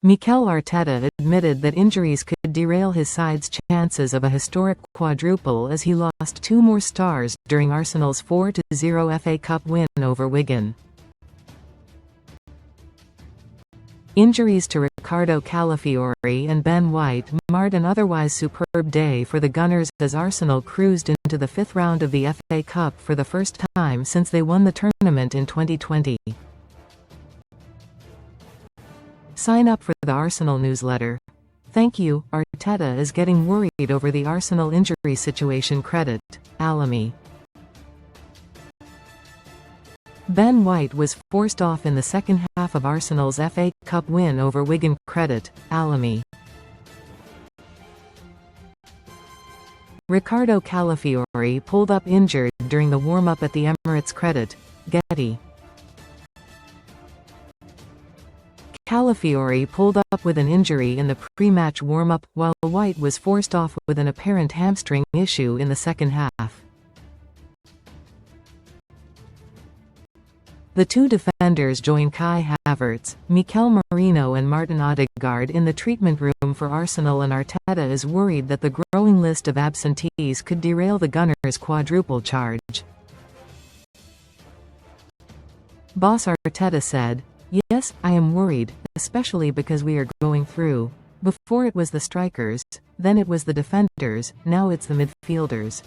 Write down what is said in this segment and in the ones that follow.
MIKEL Arteta admitted that injuries could derail his side's chances of a historic quadruple as he lost 2 more stars during Arsenal's 4-0 FA Cup win over Wigan. Injuries to Riccardo Calafiori and Ben White marred an otherwise superb day for the Gunners as Arsenal cruised into the 5th round of the FA Cup for the first time since they won the tournament in 2020. Sign up for the Arsenal newsletter. Thank you. Arteta is getting worried over the Arsenal injury situation. Credit. Alamy. Ben White was forced off in the second half of Arsenal's FA Cup win over WiganCredit. Alamy. Riccardo Calafiori pulled up injured during the warm-up at the EmiratesCredit. Getty. Calafiori pulled up with an injury in the pre-match warm-up, while White was forced off with an apparent hamstring issue in the second half. The two defenders join Kai Havertz, Merino and Martin Odegaard in the treatment room for Arsenal, and Arteta is worried that the growing list of absentees could derail the Gunners' quadruple charge. Boss Arteta said, "Yes, I am worried, especially because we are going through. Before it was the strikers, then it was the defenders, now it's the midfielders."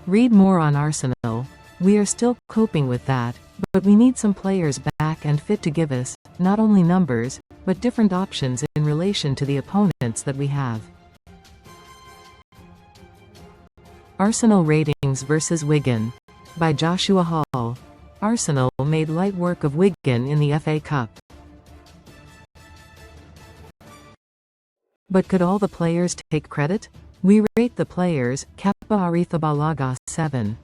Read more on Arsenal. "We are still coping with that, but we need some players back and fit to give us, not only numbers, but different options in relation to the opponents that we have." Arsenal ratings versus Wigan. By Joshua Hall. Arsenal made light work of Wigan in the FA Cup. But could all the players take credit? We rate the players, Kappa Arithibalaga 7.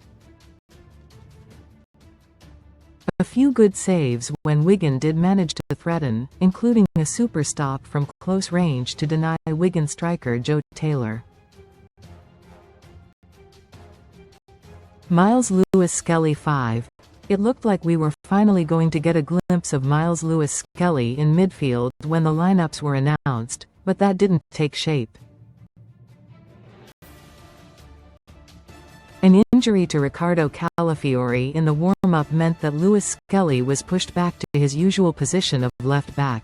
A few good saves when Wigan did manage to threaten, including a super stop from close range to deny Wigan striker Joe Taylor. Miles Lewis-Skelly 5. It looked like we were finally going to get a glimpse of Miles Lewis-Skelly in midfield when the lineups were announced, but that didn't take shape. An injury to Riccardo Calafiori in the warm-up meant that Lewis-Skelly was pushed back to his usual position of left back.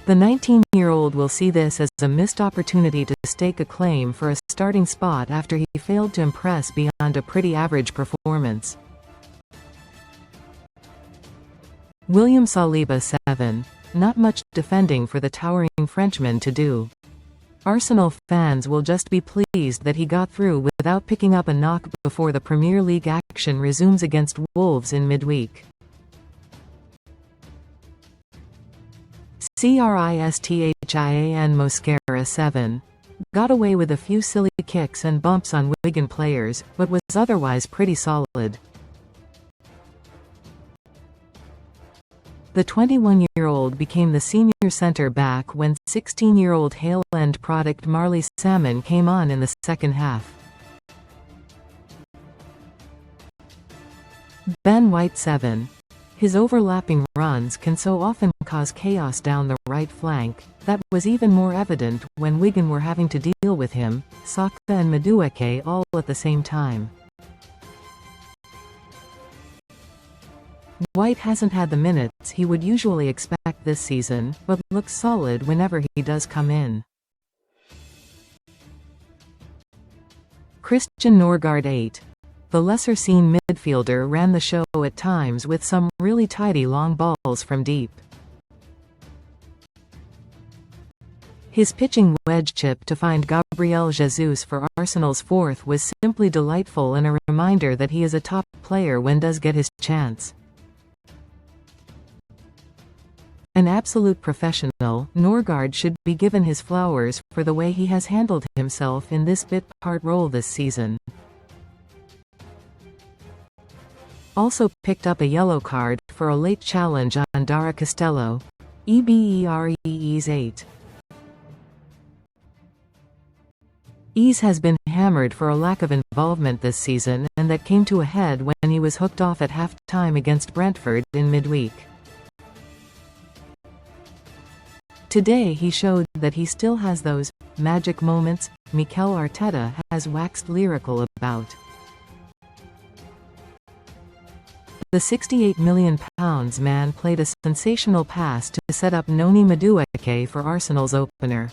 The 19-year-old will see this as a missed opportunity to stake a claim for a starting spot after he failed to impress beyond a pretty average performance. William Saliba 7. Not much defending for the towering Frenchman to do. Arsenal fans will just be pleased that he got through without picking up a knock before the Premier League action resumes against Wolves in midweek. Christian Mosquera 7. Got away with a few silly kicks and bumps on Wigan players, but was otherwise pretty solid. The 21-year-old became the senior centre-back when 16-year-old Hale End product Marley Salmon came on in the second half. Ben White 7. His overlapping runs can so often cause chaos down the right flank. That was even more evident when Wigan were having to deal with him, Saka and Madueke all at the same time. White hasn't had the minutes he would usually expect this season, but looks solid whenever he does come in. Christian Norgard 8. The lesser-seen midfielder ran the show at times with some really tidy long balls from deep. His pitching wedge chip to find Gabriel Jesus for Arsenal's fourth was simply delightful and a reminder that he is a top player when does get his chance. An absolute professional, Norgard should be given his flowers for the way he has handled himself in this bit-part role this season. Also picked up a yellow card for a late challenge on Dara Costello. EBEREES 8. Ease has been hammered for a lack of involvement this season, and that came to a head when he was hooked off at half-time against Brentford in midweek. Today he showed that he still has those magic moments MIKEL Arteta has waxed lyrical about. The £68 million man played a sensational pass to set up Noni Madueke for Arsenal's opener.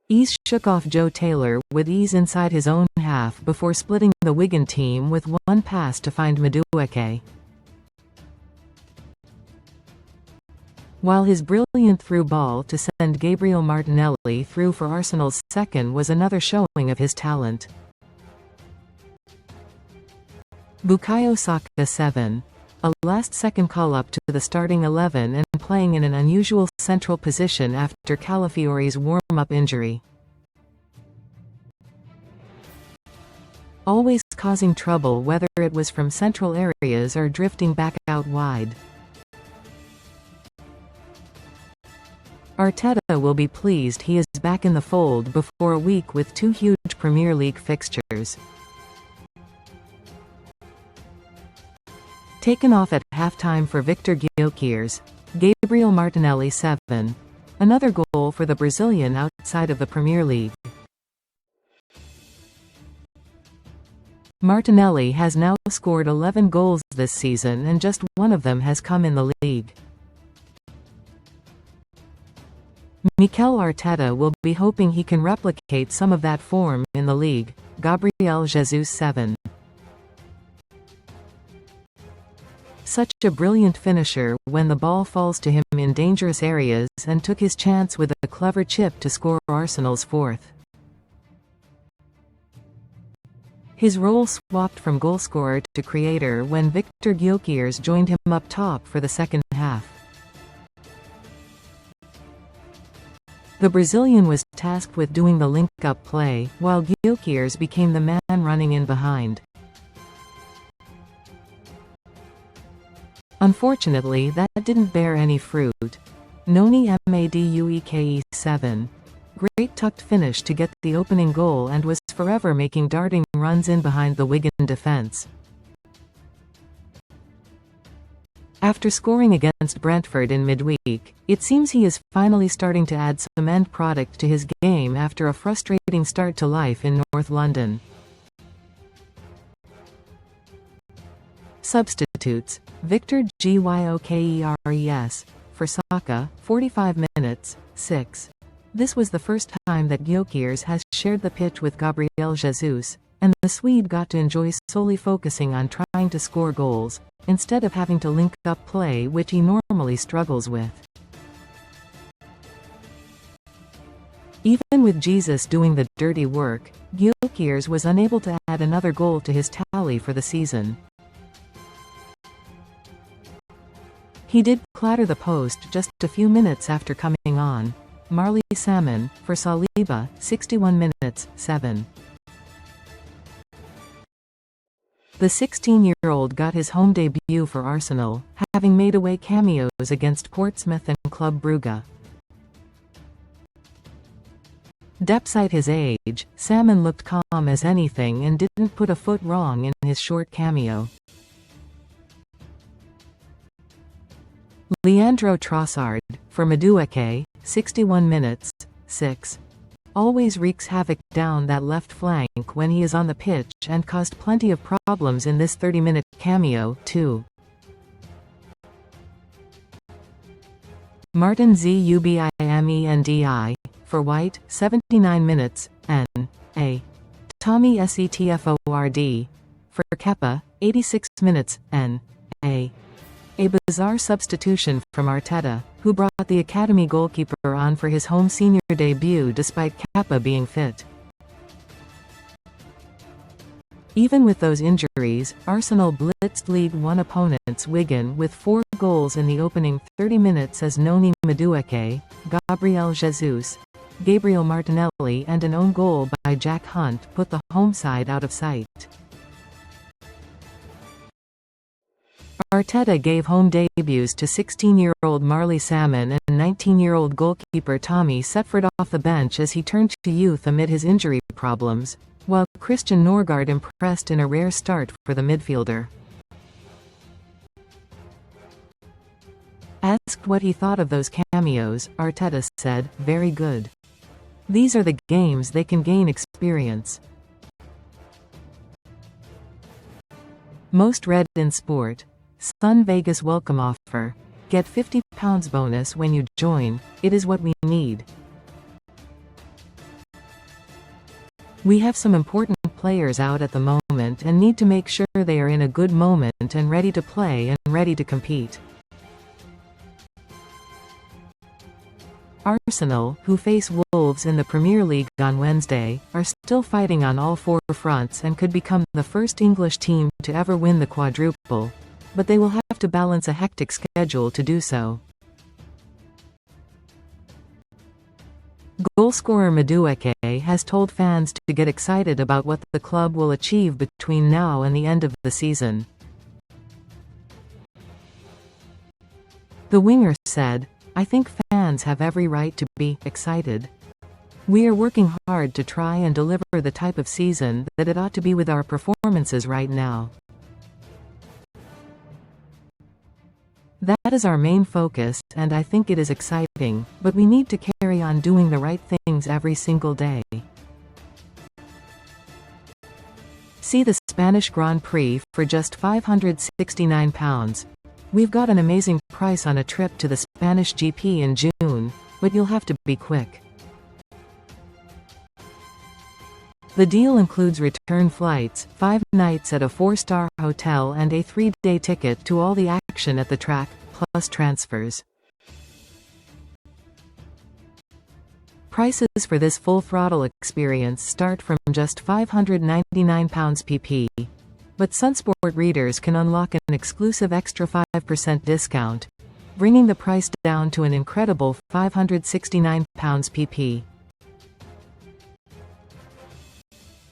Ease shook off Joe Taylor with ease inside his own half before splitting the Wigan team with one pass to find Madueke. While his brilliant through ball to send Gabriel Martinelli through for Arsenal's second was another showing of his talent. Bukayo Saka 7. A last-second call-up to the starting 11 and playing in an unusual central position after Calafiori's warm-up injury. Always causing trouble whether it was from central areas or drifting back out wide. Arteta will be pleased he is back in the fold before a week with two huge Premier League fixtures. Taken off at halftime for Victor Gyökeres, Gabriel Martinelli 7. Another goal for the Brazilian outside of the Premier League. Martinelli has now scored 11 goals this season and just one of them has come in the league. MIKEL Arteta will be hoping he can replicate some of that form in the league. Gabriel Jesus 7. Such a brilliant finisher when the ball falls to him in dangerous areas and took his chance with a clever chip to score Arsenal's fourth. His role swapped from goalscorer to creator when Victor Gyökeres joined him up top for the second half. The Brazilian was tasked with doing the link-up play, while Gyökeres became the man running in behind. Unfortunately, that didn't bear any fruit. Noni Madueke 7. Great tucked finish to get the opening goal and was forever making darting runs in behind the Wigan defence. After scoring against Brentford in midweek, it seems he is finally starting to add some end product to his game after a frustrating start to life in North London. Substitutes: Victor Gyökeres for Saka, 45 minutes, 6. This was the first time that Gyökeres has shared the pitch with Gabriel Jesus, and the Swede got to enjoy solely focusing on trying to score goals, instead of having to link up play which he normally struggles with. Even with Jesus doing the dirty work, Gyökeres was unable to add another goal to his tally for the season. He did clatter the post just a few minutes after coming on. Marley Salmon, for Saliba, 61 minutes, 7. The 16-year-old got his home debut for Arsenal, having made away cameos against Portsmouth and Club Brugge. Despite his age, Salmon looked calm as anything and didn't put a foot wrong in his short cameo. Leandro Trossard, for Madueke, 61 minutes, 6. Always wreaks havoc down that left flank when he is on the pitch and caused plenty of problems in this 30-minute cameo, too. Martin Zubimendi, for White, 79 minutes, N.A. Tommy Setford, for Kepa, 86 minutes, N.A. A bizarre substitution from Arteta, who brought the academy goalkeeper on for his home senior debut despite Kepa being fit. Even with those injuries, Arsenal blitzed League One opponents Wigan with 4 goals in the opening 30 minutes as Noni Madueke, Gabriel Jesus, Gabriel Martinelli and an own goal by Jack Hunt put the home side out of sight. Arteta gave home debuts to 16-year-old Marley Salmon and 19-year-old goalkeeper Tommy Setford off the bench as he turned to youth amid his injury problems, while Christian Norgard impressed in a rare start for the midfielder. Asked what he thought of those cameos, Arteta said, "Very good. These are the games they can gain experience." Most read in sport. Sun Vegas welcome offer. Get £50 bonus when you join. It is what we need. We have some important players out at the moment and need to make sure they are in a good moment and ready to play and ready to compete. Arsenal, who face Wolves in the Premier League on Wednesday, are still fighting on all four fronts and could become the first English team to ever win the quadruple, but they will have to balance a hectic schedule to do so. Goalscorer Madueke has told fans to get excited about what the club will achieve between now and the end of the season. The winger said, "I think fans have every right to be excited. We are working hard to try and deliver the type of season that it ought to be with our performances right now. That is our main focus, and I think it is exciting, but we need to carry on doing the right things every single day." See the Spanish Grand Prix for just £569. We've got an amazing price on a trip to the Spanish GP in June, but you'll have to be quick. The deal includes return flights, 5 nights at a 4-star hotel and a 3-day ticket to all the action at the track, plus transfers. Prices for this full-throttle experience start from just £599 pp. But Sunsport readers can unlock an exclusive extra 5% discount, bringing the price down to an incredible £569 pp.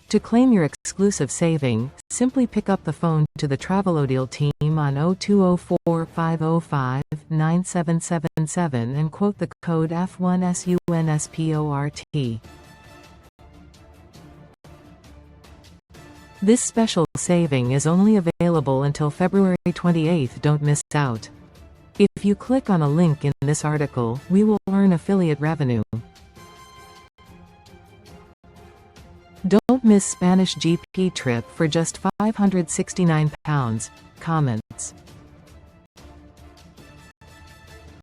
To claim your exclusive saving, simply pick up the phone to the Travelodeal team on 0204 505 9777 and quote the code F1SUNSPORT. This special saving is only available until February 28. Don't miss out. If you click on a link in this article, we will earn affiliate revenue. Don't miss Spanish GP trip for just £569. Comments.